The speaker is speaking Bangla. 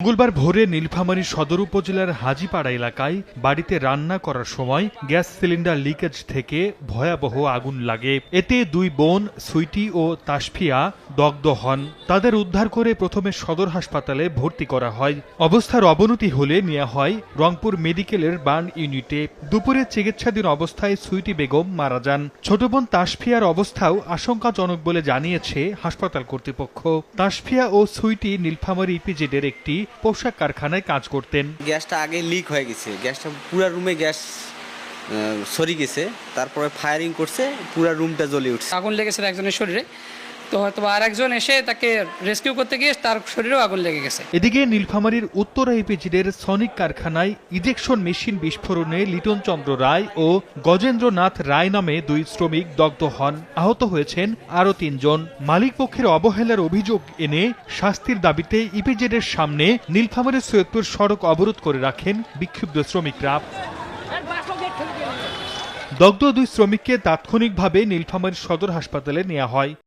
মঙ্গলবার ভোরে নীলফামারী সদর উপজেলার হাজীপাড়া এলাকায় বাড়িতে রান্না করার সময় গ্যাস সিলিন্ডার লিকেজ থেকে ভয়াবহ আগুন লাগে। এতে দুই বোন সুইটি ও তাসফিয়া দগ্ধ হন। তাদের উদ্ধার করে প্রথমে সদর হাসপাতালে ভর্তি করা হয়। অবস্থার অবনতি হলে নেওয়া হয় রংপুর মেডিকেলের বার্ন ইউনিটে। দুপুরে চিকিৎসাধীন অবস্থায় সুইটি বেগম মারা যান। ছোট বোন তাসফিয়ার অবস্থাও আশঙ্কাজনক বলে জানিয়েছে হাসপাতাল কর্তৃপক্ষ। তাসফিয়া ও সুইটি নীলফামারী ইপিজেডের একটি পোশাক কারখানায় কাজ করতেন। গ্যাসটা আগে লিক হয়ে গেছে, গ্যাসটা পুরো রুমে গ্যাস সরি গেছে, তারপরে ফায়ারিং করছে, পুরো রুমটা জ্বলে উঠছে। আগুন লেগেছে একজনের শরীরে, তো হয়তো আর একজন এসে তাকে রেস্কিউ করতে গিয়ে তার শরীরেও আগুন লেগে গেছে। এদিকে নীলফামারীর উত্তরা ইপিজেডের সনিক কারখানায় ইজেকশন মেশিন বিস্ফোরণে লিটন চন্দ্র রায় ও গজেন্দ্রনাথ রায় নামে দুই শ্রমিক দগ্ধ হন। আহত হয়েছেন আরও ৩ জন। মালিক পক্ষের অবহেলার অভিযোগ এনে শাস্তির দাবিতে ইপিজেডের সামনে নীলফামারী সৈয়দপুর সড়ক অবরোধ করে রাখেন বিক্ষুব্ধ শ্রমিকরা। দগ্ধ দুই শ্রমিককে তাৎক্ষণিকভাবে নীলফামারী সদর হাসপাতালে নেওয়া হয়।